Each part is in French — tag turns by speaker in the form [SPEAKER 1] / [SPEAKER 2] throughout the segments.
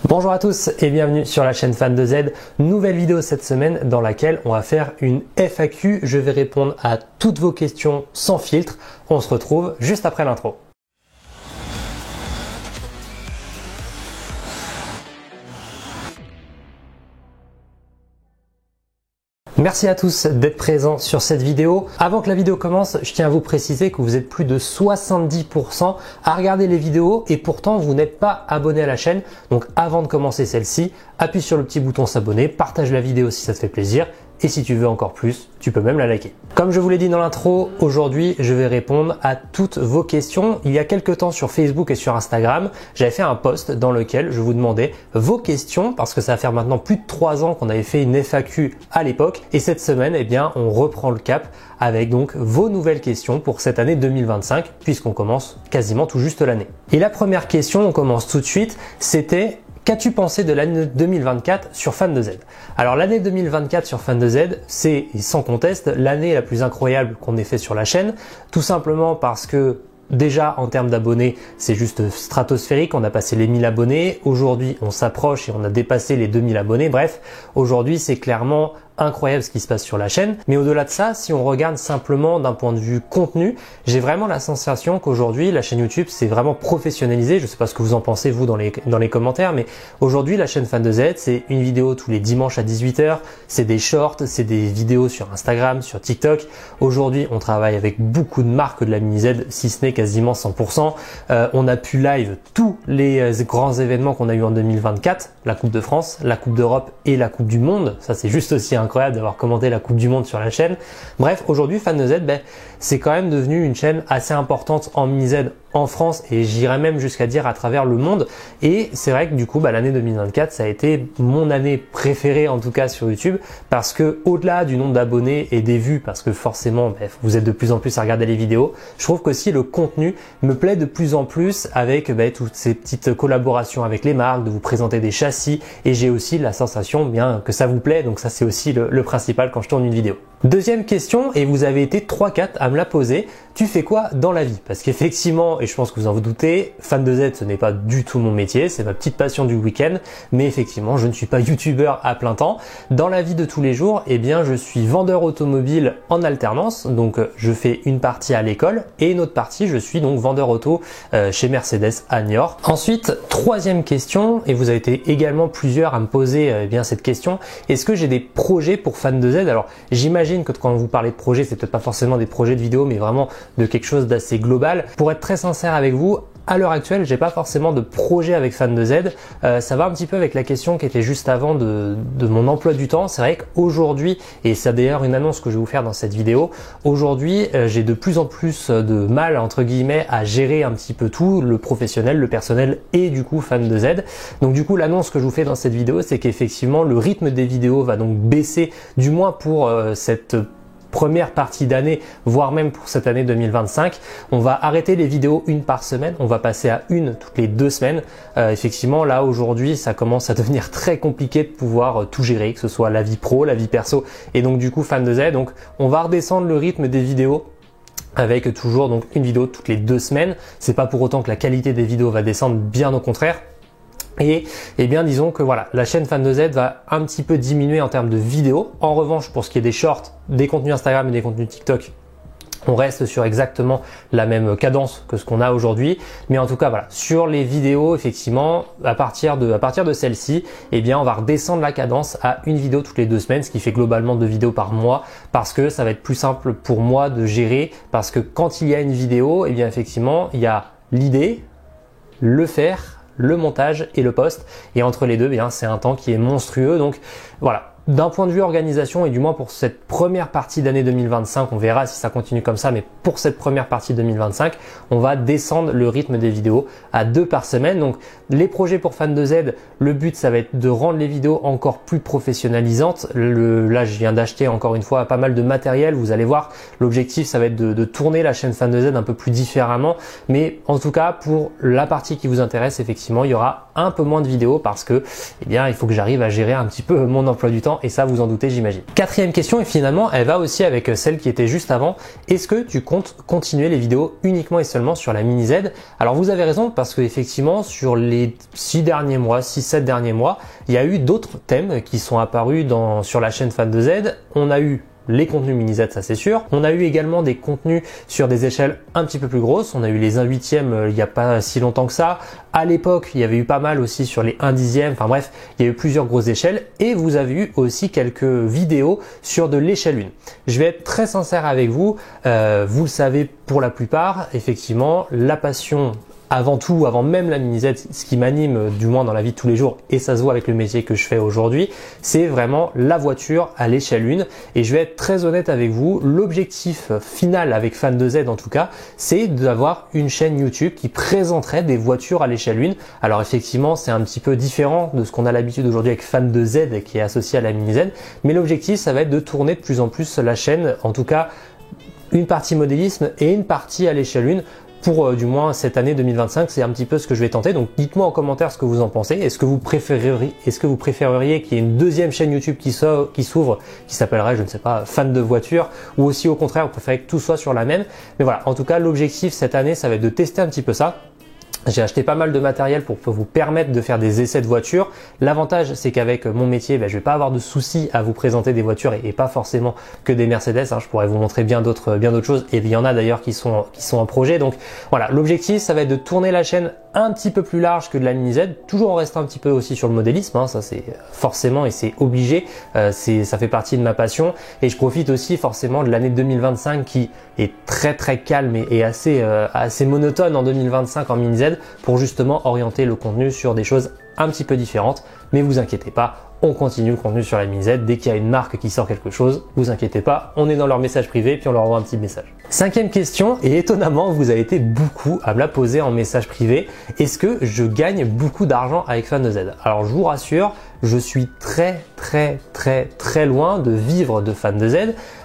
[SPEAKER 1] Bonjour à tous et bienvenue sur la chaîne Fan de Z. Nouvelle vidéo cette semaine dans laquelle on va faire une FAQ. Je vais répondre à toutes vos questions sans filtre. On se retrouve juste après l'intro. Merci à tous d'être présents sur cette vidéo. Avant que la vidéo commence, je tiens à vous préciser que vous êtes plus de 70% à regarder les vidéos et pourtant vous n'êtes pas abonné à la chaîne. Donc avant de commencer celle-ci, appuie sur le petit bouton s'abonner, partage la vidéo si ça te fait plaisir et si tu veux encore plus, tu peux même la liker. Comme je vous l'ai dit dans l'intro, aujourd'hui je vais répondre à toutes vos questions. Il y a quelques temps sur Facebook et sur Instagram, j'avais fait un post dans lequel je vous demandais vos questions parce que ça va faire maintenant plus de 3 ans qu'on avait fait une FAQ à l'époque et cette semaine, eh bien, on reprend le cap avec donc vos nouvelles questions pour cette année 2025 puisqu'on commence quasiment tout juste l'année. Et la première question, on commence tout de suite, c'était: qu'as-tu pensé de l'année 2024 sur Fan de Z? Alors l'année 2024 sur Fan de Z, c'est sans conteste l'année la plus incroyable qu'on ait fait sur la chaîne, tout simplement parce que déjà en termes d'abonnés, c'est juste stratosphérique, on a passé les 1000 abonnés, aujourd'hui on s'approche et on a dépassé les 2000 abonnés, bref, aujourd'hui c'est clairement incroyable ce qui se passe sur la chaîne. Mais au-delà de ça, si on regarde simplement d'un point de vue contenu, j'ai vraiment la sensation qu'aujourd'hui la chaîne YouTube s'est vraiment professionnalisée. Je sais pas ce que vous en pensez vous dans les commentaires, mais aujourd'hui la chaîne Fan de Z, c'est une vidéo tous les dimanches à 18 h, c'est des shorts, c'est des vidéos sur Instagram, sur TikTok. Aujourd'hui on travaille avec beaucoup de marques de la mini Z, si ce n'est quasiment 100%. On a pu live tous les grands événements qu'on a eu en 2024, la Coupe de France, la Coupe d'Europe et la Coupe du Monde. Ça c'est juste aussi incroyable d'avoir commenté la Coupe du Monde sur la chaîne. Bref, aujourd'hui Fan de Z, c'est quand même devenu une chaîne assez importante en mini Z en France et j'irais même jusqu'à dire à travers le monde. Et c'est vrai que du coup l'année 2024 ça a été mon année préférée en tout cas sur YouTube parce que au-delà du nombre d'abonnés et des vues, parce que forcément vous êtes de plus en plus à regarder les vidéos, je trouve qu'aussi le contenu me plaît de plus en plus avec toutes ces petites collaborations avec les marques, de vous présenter des châssis et j'ai aussi la sensation bien que ça vous plaît, donc ça c'est aussi le principal quand je tourne une vidéo. Deuxième question, et vous avez été 3-4 à me la poser, tu fais quoi dans la vie? Parce qu'effectivement, et je pense que vous en vous doutez, Fan de Z ce n'est pas du tout mon métier, c'est ma petite passion du week-end, mais effectivement je ne suis pas youtubeur à plein temps. Dans la vie de tous les jours, eh bien je suis vendeur automobile en alternance, donc je fais une partie à l'école et une autre partie je suis donc vendeur auto chez Mercedes à Niort. Ensuite, troisième question, et vous avez été également plusieurs à me poser bien cette question, est-ce que j'ai des projets pour Fan de Z? Alors j'imagine que quand vous parlez de projets, c'est peut-être pas forcément des projets de vidéo, mais vraiment de quelque chose d'assez global. Pour être très sincère avec vous, à l'heure actuelle, j'ai pas forcément de projet avec Fan de Z. Ça va un petit peu avec la question qui était juste avant de mon emploi du temps. C'est vrai qu'aujourd'hui, et c'est d'ailleurs une annonce que je vais vous faire dans cette vidéo, aujourd'hui j'ai de plus en plus de mal entre guillemets à gérer un petit peu tout, le professionnel, le personnel et du coup Fan de Z. Donc du coup l'annonce que je vous fais dans cette vidéo, c'est qu'effectivement le rythme des vidéos va donc baisser, du moins pour cette première partie d'année, voire même pour cette année 2025. On va arrêter les vidéos une par semaine, on va passer à une toutes les 2 semaines. Effectivement, là aujourd'hui, ça commence à devenir très compliqué de pouvoir tout gérer, que ce soit la vie pro, la vie perso, et donc du coup Fan de Z. Donc on va redescendre le rythme des vidéos avec toujours donc une vidéo toutes les 2 semaines. C'est pas pour autant que la qualité des vidéos va descendre, bien au contraire. Et bien disons que voilà, la chaîne Fan de Z va un petit peu diminuer en termes de vidéos. En revanche, pour ce qui est des shorts, des contenus Instagram et des contenus TikTok, on reste sur exactement la même cadence que ce qu'on a aujourd'hui. Mais en tout cas, voilà, sur les vidéos, effectivement, à partir de celle-ci, eh bien, on va redescendre la cadence à une vidéo toutes les 2 semaines, ce qui fait globalement 2 vidéos par mois, parce que ça va être plus simple pour moi de gérer, parce que quand il y a une vidéo, eh bien, effectivement, il y a l'idée, le faire, le montage et le post, et entre les deux, bien, c'est un temps qui est monstrueux. Donc voilà, d'un point de vue organisation, et du moins pour cette première partie d'année 2025, on verra si ça continue comme ça, mais pour cette première partie 2025, on va descendre le rythme des vidéos à 2 par semaine. Donc les projets pour Fan de Z, le but ça va être de rendre les vidéos encore plus professionnalisantes. Là je viens d'acheter encore une fois pas mal de matériel, vous allez voir, l'objectif ça va être de tourner la chaîne Fan de Z un peu plus différemment, mais en tout cas pour la partie qui vous intéresse, effectivement il y aura un peu moins de vidéos parce que, eh bien, il faut que j'arrive à gérer un petit peu mon emploi du temps et ça, vous en doutez, j'imagine. Quatrième question et finalement, elle va aussi avec celle qui était juste avant. Est-ce que tu comptes continuer les vidéos uniquement et seulement sur la Mini Z? Alors, vous avez raison parce que effectivement, sur les 6 derniers mois, 6-7 derniers mois, il y a eu d'autres thèmes qui sont apparus sur la chaîne Fan de Z. On a eu les contenus mini Z, ça c'est sûr. On a eu également des contenus sur des échelles un petit peu plus grosses. On a eu les 1/8 il n'y a pas si longtemps que ça. À l'époque, il y avait eu pas mal aussi sur les 1/10. Enfin bref, il y a eu plusieurs grosses échelles et vous avez eu aussi quelques vidéos sur de l'échelle 1. Je vais être très sincère avec vous. Vous le savez pour la plupart, effectivement, la passion avant tout, avant même la Mini Z, ce qui m'anime du moins dans la vie de tous les jours, et ça se voit avec le métier que je fais aujourd'hui, c'est vraiment la voiture à l'échelle 1. Et je vais être très honnête avec vous, l'objectif final avec Fan de Z en tout cas, c'est d'avoir une chaîne YouTube qui présenterait des voitures à l'échelle 1. Alors effectivement, c'est un petit peu différent de ce qu'on a l'habitude aujourd'hui avec Fan de Z qui est associé à la Mini Z, mais l'objectif, ça va être de tourner de plus en plus la chaîne, en tout cas une partie modélisme et une partie à l'échelle 1. Pour du moins cette année 2025, c'est un petit peu ce que je vais tenter. Donc dites-moi en commentaire ce que vous en pensez. Est-ce que vous préféreriez qu'il y ait une deuxième chaîne YouTube qui s'ouvre, qui s'appellerait, je ne sais pas, Fan de voiture, ou aussi au contraire, vous préférez que tout soit sur la même. Mais voilà, en tout cas, l'objectif cette année, ça va être de tester un petit peu ça. J'ai acheté pas mal de matériel pour vous permettre de faire des essais de voitures. L'avantage, c'est qu'avec mon métier, je vais pas avoir de soucis à vous présenter des voitures et pas forcément que des Mercedes. Je pourrais vous montrer bien d'autres choses et il y en a d'ailleurs qui sont en projet. Donc voilà, l'objectif, ça va être de tourner la chaîne un petit peu plus large que de la Mini Z, toujours en restant un petit peu aussi sur le modélisme. Ça c'est forcément et c'est obligé. Ça fait partie de ma passion et je profite aussi forcément de l'année 2025 qui est très calme et assez monotone en 2025 en Mini Z, pour justement orienter le contenu sur des choses un petit peu différentes. Mais vous inquiétez pas, on continue le contenu sur la Mini Z. Dès qu'il y a une marque qui sort quelque chose, vous inquiétez pas, on est dans leur message privé puis on leur envoie un petit message. Cinquième question, et étonnamment, vous avez été beaucoup à me la poser en message privé. Est-ce que je gagne beaucoup d'argent avec Fan de Z? Alors je vous rassure, je suis très loin de vivre de Fan de Z.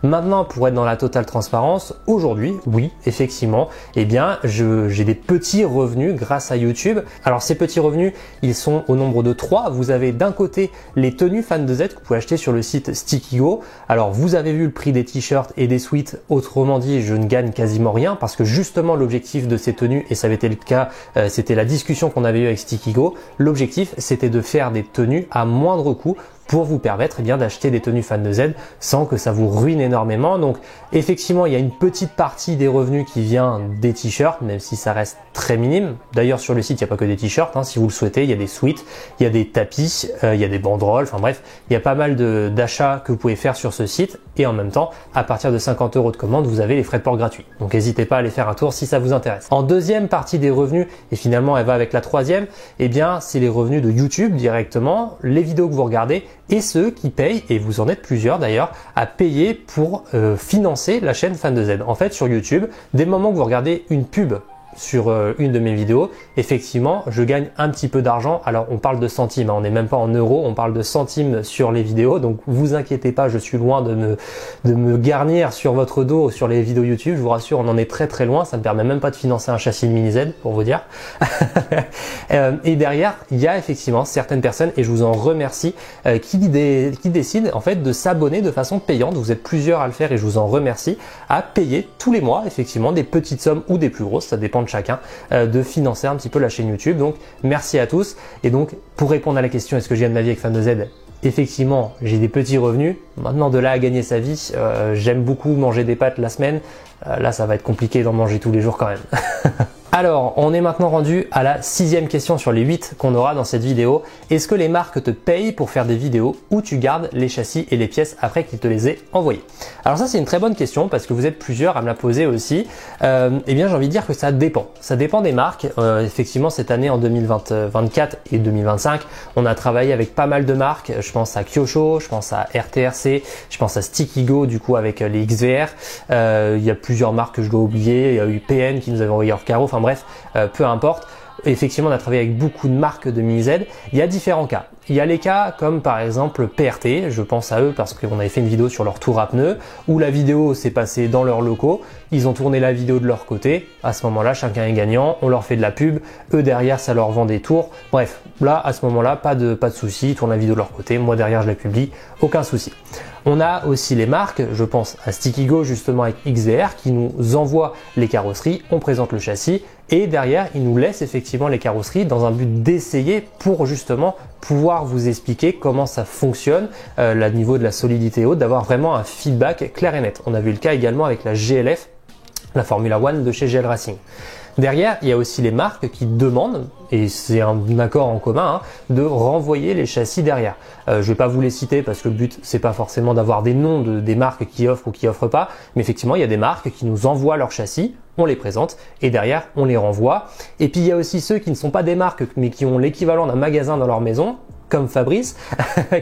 [SPEAKER 1] Maintenant, pour être dans la totale transparence, aujourd'hui, oui, effectivement, eh bien, j'ai des petits revenus grâce à YouTube. Alors, ces petits revenus, ils sont au nombre de 3. Vous avez d'un côté les tenues Fan de Z que vous pouvez acheter sur le site Stickigo. Alors, vous avez vu le prix des t-shirts et des sweats. Autrement dit, je ne gagne quasiment rien parce que justement, l'objectif de ces tenues, et ça avait été le cas, c'était la discussion qu'on avait eue avec Stickigo. L'objectif, c'était de faire des tenues à moindre coût pour vous permettre d'acheter des tenues Fan de Z sans que ça vous ruine énormément. Donc effectivement, il y a une petite partie des revenus qui vient des t-shirts, même si ça reste très minime. D'ailleurs, sur le site, il n'y a pas que des t-shirts. Si vous le souhaitez, il y a des sweats, il y a des tapis, il y a des banderoles. Enfin bref, il y a pas mal d'achats que vous pouvez faire sur ce site. Et en même temps, à partir de 50 € de commande, vous avez les frais de port gratuits. Donc n'hésitez pas à aller faire un tour si ça vous intéresse. En deuxième partie des revenus, et finalement elle va avec la troisième, eh bien c'est les revenus de YouTube directement, les vidéos que vous regardez et ceux qui payent, et vous en êtes plusieurs d'ailleurs, à payer pour financer la chaîne Fan de Z. En fait, sur YouTube, dès le moment que vous regardez une pub sur une de mes vidéos, effectivement, je gagne un petit peu d'argent. Alors, on parle de centimes, on n'est même pas en euros, on parle de centimes sur les vidéos. Donc, vous inquiétez pas, je suis loin de me garnir sur votre dos sur les vidéos YouTube. Je vous rassure, on en est très loin. Ça ne permet même pas de financer un châssis de Mini Z, pour vous dire. Et derrière, il y a effectivement certaines personnes, et je vous en remercie, qui décident en fait de s'abonner de façon payante. Vous êtes plusieurs à le faire et je vous en remercie, à payer tous les mois, effectivement, des petites sommes ou des plus grosses, ça dépend de chacun, de financer un petit peu la chaîne YouTube. Donc merci à tous. Et donc pour répondre à la question est-ce que je gagne ma vie avec Fan de Z, effectivement j'ai des petits revenus. Maintenant, de là à gagner sa vie, j'aime beaucoup manger des pâtes la semaine. Là ça va être compliqué d'en manger tous les jours quand même. Alors, on est maintenant rendu à la 6e question sur les 8 qu'on aura dans cette vidéo. Est-ce que les marques te payent pour faire des vidéos ou tu gardes les châssis et les pièces après qu'ils te les aient envoyés? Alors ça, c'est une très bonne question parce que vous êtes plusieurs à me la poser aussi. Eh bien, j'ai envie de dire que ça dépend. Ça dépend des marques. Effectivement, cette année, en 2024 et 2025, on a travaillé avec pas mal de marques. Je pense à Kyosho, je pense à RTRC, je pense à Stickigo, du coup, avec les XVR. Il y a plusieurs marques que je dois oublier. Il y a eu PN qui nous avait envoyé hors carreau. Enfin bref, peu importe. Effectivement, on a travaillé avec beaucoup de marques de mini Z. Il y a différents cas. Il y a les cas comme par exemple PRT, je pense à eux parce qu'on avait fait une vidéo sur leur tour à pneus, où la vidéo s'est passée dans leurs locaux, ils ont tourné la vidéo de leur côté, à ce moment-là chacun est gagnant, on leur fait de la pub, eux derrière ça leur vend des tours, bref, là à ce moment-là pas de souci, ils tournent la vidéo de leur côté, moi derrière je la publie, aucun souci. On a aussi les marques, je pense à Stickigo justement avec XDR qui nous envoie les carrosseries, on présente le châssis et derrière ils nous laissent effectivement les carrosseries dans un but d'essayer pour justement pouvoir vous expliquer comment ça fonctionne, le niveau de la solidité haute, d'avoir vraiment un feedback clair et net. On a vu le cas également avec la GLF, la Formula One de chez GL Racing. Derrière, il y a aussi les marques qui demandent, et c'est un accord en commun, de renvoyer les châssis derrière. Je ne vais pas vous les citer parce que le but, c'est pas forcément d'avoir des noms des marques qui offrent ou qui offrent pas, mais effectivement, il y a des marques qui nous envoient leurs châssis, on les présente et derrière, on les renvoie. Et puis, il y a aussi ceux qui ne sont pas des marques, mais qui ont l'équivalent d'un magasin dans leur maison, comme Fabrice,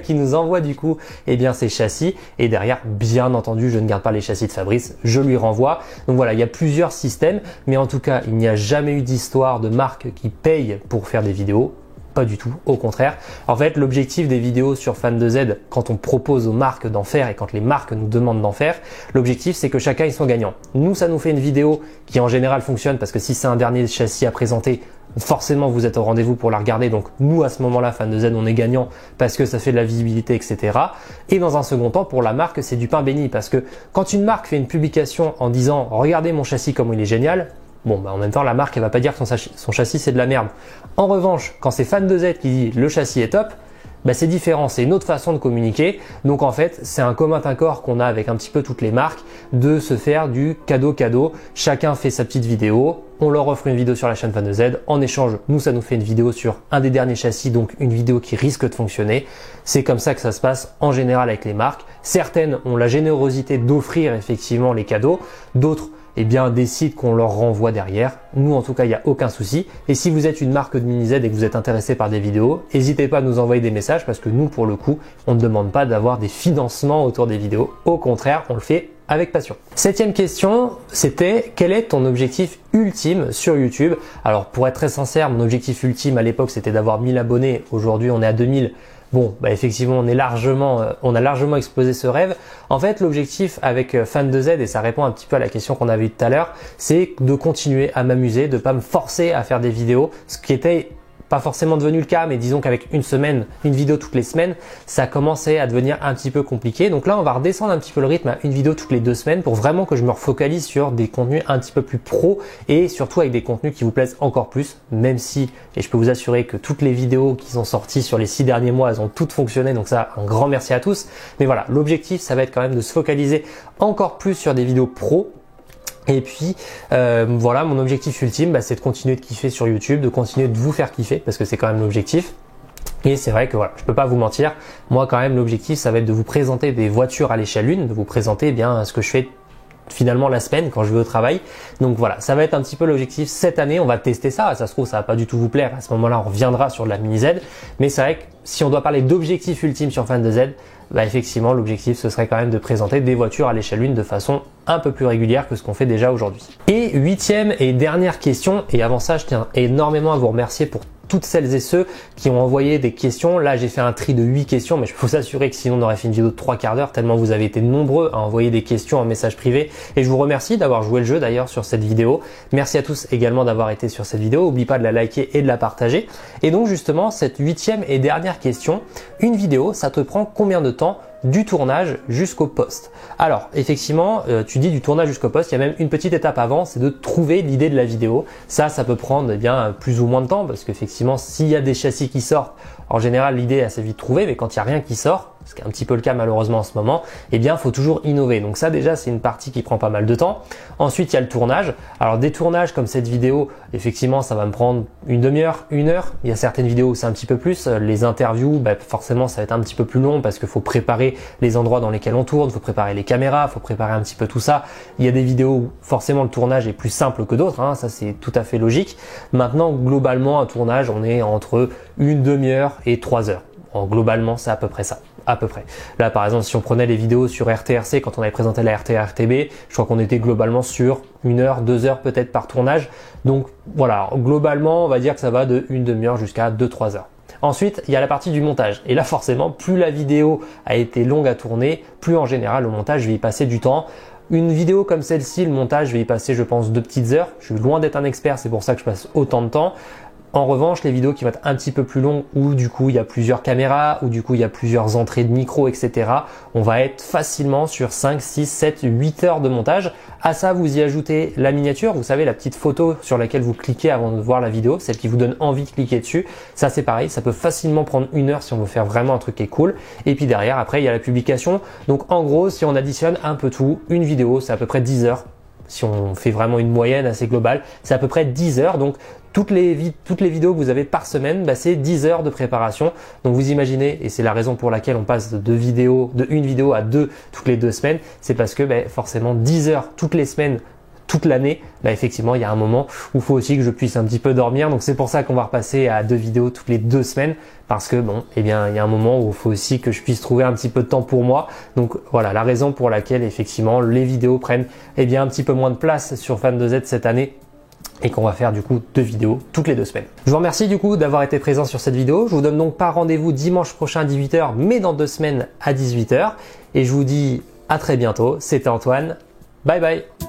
[SPEAKER 1] qui nous envoie du coup ses châssis et derrière, bien entendu, je ne garde pas les châssis de Fabrice, je lui renvoie. Donc voilà, il y a plusieurs systèmes, mais en tout cas, il n'y a jamais eu d'histoire de marque qui paye pour faire des vidéos. Pas du tout, au contraire. En fait, l'objectif des vidéos sur Fan de Z, quand on propose aux marques d'en faire et quand les marques nous demandent d'en faire, l'objectif c'est que chacun y soit gagnant. Nous, ça nous fait une vidéo qui en général fonctionne parce que si c'est un dernier châssis à présenter, forcément vous êtes au rendez-vous pour la regarder. Donc nous, à ce moment-là, Fan de Z, on est gagnant parce que ça fait de la visibilité, etc. Et dans un second temps, pour la marque, c'est du pain béni parce que quand une marque fait une publication en disant « Regardez mon châssis comme il est génial », bon, en même temps, la marque, elle va pas dire que son châssis, c'est de la merde. En revanche, quand c'est Fan de Z qui dit le châssis est top, c'est différent, c'est une autre façon de communiquer. Donc en fait, c'est un commun accord qu'on a avec un petit peu toutes les marques de se faire du cadeau-cadeau. Chacun fait sa petite vidéo, on leur offre une vidéo sur la chaîne Fan de Z. En échange, nous, ça nous fait une vidéo sur un des derniers châssis, donc une vidéo qui risque de fonctionner. C'est comme ça que ça se passe en général avec les marques. Certaines ont la générosité d'offrir effectivement les cadeaux, d'autres décident qu'on leur renvoie derrière. Nous, en tout cas, il n'y a aucun souci. Et si vous êtes une marque de mini Z et que vous êtes intéressé par des vidéos, n'hésitez pas à nous envoyer des messages parce que nous, pour le coup, on ne demande pas d'avoir des financements autour des vidéos. Au contraire, on le fait avec passion. 7e question, c'était quel est ton objectif ultime sur YouTube? Alors, pour être très sincère, mon objectif ultime à l'époque, c'était d'avoir 1000 abonnés. Aujourd'hui, on est à 2000. Bon, effectivement, on a largement explosé ce rêve. En fait, l'objectif avec Fan de Z, et ça répond un petit peu à la question qu'on avait eue tout à l'heure, c'est de continuer à m'amuser, de pas me forcer à faire des vidéos, ce qui était pas forcément devenu le cas, mais disons qu'avec une vidéo toutes les semaines, ça commençait à devenir un petit peu compliqué. Donc là, on va redescendre un petit peu le rythme à une vidéo toutes les 2 semaines pour vraiment que je me refocalise sur des contenus un petit peu plus pro et surtout avec des contenus qui vous plaisent encore plus, même si, et je peux vous assurer que toutes les vidéos qui sont sorties sur les 6 derniers mois, elles ont toutes fonctionné. Donc ça, un grand merci à tous. Mais voilà, l'objectif, ça va être quand même de se focaliser encore plus sur des vidéos pro. Et puis voilà, mon objectif ultime, c'est de continuer de kiffer sur YouTube, de continuer de vous faire kiffer parce que c'est quand même l'objectif. Et c'est vrai que voilà, je peux pas vous mentir, moi quand même l'objectif ça va être de vous présenter des voitures à l'échelle 1, de vous présenter ce que je fais finalement la semaine quand je vais au travail. Donc voilà, ça va être un petit peu l'objectif cette année. On va tester ça. Ça se trouve, ça va pas du tout vous plaire. À ce moment-là, on reviendra sur de la mini Z. Mais c'est vrai que si on doit parler d'objectif ultime sur Fan de Z, effectivement, l'objectif, ce serait quand même de présenter des voitures à l'échelle 1 de façon un peu plus régulière que ce qu'on fait déjà aujourd'hui. Et 8e et dernière question. Et avant ça, je tiens énormément à vous remercier pour toutes celles et ceux qui ont envoyé des questions. Là, j'ai fait un tri de 8 questions, mais je peux vous assurer que sinon on aurait fait une vidéo de 3/4 d'heure tellement vous avez été nombreux à envoyer des questions en message privé. Et je vous remercie d'avoir joué le jeu d'ailleurs sur cette vidéo. Merci à tous également d'avoir été sur cette vidéo. N'oubliez pas de la liker et de la partager. Et donc justement, cette 8e et dernière question, une vidéo, ça te prend combien de temps du tournage jusqu'au post? Alors effectivement, tu dis du tournage jusqu'au post, il y a même une petite étape avant, c'est de trouver l'idée de la vidéo. Ça peut prendre plus ou moins de temps parce qu'effectivement, s'il y a des châssis qui sortent, en général l'idée est assez vite trouvée, mais quand il n'y a rien qui sort, ce qui est un petit peu le cas malheureusement en ce moment, faut toujours innover. Donc ça déjà, c'est une partie qui prend pas mal de temps. Ensuite, il y a le tournage. Alors des tournages comme cette vidéo, effectivement, ça va me prendre une demi-heure, 1 heure. Il y a certaines vidéos où c'est un petit peu plus. Les interviews, forcément, ça va être un petit peu plus long parce qu'il faut préparer les endroits dans lesquels on tourne, il faut préparer les caméras, il faut préparer un petit peu tout ça. Il y a des vidéos où forcément le tournage est plus simple que d'autres, ça c'est tout à fait logique. Maintenant, globalement, un tournage, on est entre une demi-heure et 3 heures. Globalement, c'est à peu près ça. à peu près. Là par exemple si on prenait les vidéos sur RTRC quand on avait présenté la RTRTB, je crois qu'on était globalement sur 1 heure, 2 heures peut-être par tournage. Donc voilà, globalement on va dire que ça va de 1 demi-heure jusqu'à 2-3 heures. Ensuite, il y a la partie du montage. Et là, forcément, plus la vidéo a été longue à tourner, plus en général, au montage, je vais y passer du temps. Une vidéo comme celle-ci, le montage, je vais y passer, je pense, 2 petites heures. Je suis loin d'être un expert, c'est pour ça que je passe autant de temps. En revanche, les vidéos qui vont être un petit peu plus longues, où du coup il y a plusieurs caméras, où du coup il y a plusieurs entrées de micro, etc. On va être facilement sur 5, 6, 7, 8 heures de montage. À ça, vous y ajoutez la miniature, vous savez, la petite photo sur laquelle vous cliquez avant de voir la vidéo, celle qui vous donne envie de cliquer dessus. Ça c'est pareil, ça peut facilement prendre 1 heure si on veut faire vraiment un truc qui est cool. Et puis derrière, après, il y a la publication. Donc en gros, si on additionne un peu tout, une vidéo, c'est à peu près 10 heures. Si on fait vraiment une moyenne assez globale, c'est à peu près 10 heures. Donc toutes les vidéos que vous avez par semaine, c'est 10 heures de préparation. Donc vous imaginez, et c'est la raison pour laquelle on passe de une vidéo à 2 toutes les 2 semaines, c'est parce que forcément 10 heures toutes les semaines, toute l'année, effectivement, il y a un moment où il faut aussi que je puisse un petit peu dormir. Donc c'est pour ça qu'on va repasser à 2 vidéos toutes les 2 semaines parce que il y a un moment où il faut aussi que je puisse trouver un petit peu de temps pour moi. Donc voilà, la raison pour laquelle effectivement les vidéos prennent un petit peu moins de place sur Fan2Z cette année et qu'on va faire du coup 2 vidéos toutes les 2 semaines. Je vous remercie du coup d'avoir été présent sur cette vidéo. Je vous donne donc pas rendez-vous dimanche prochain à 18 h, mais dans 2 semaines à 18 h. Et je vous dis à très bientôt. C'était Antoine. Bye bye.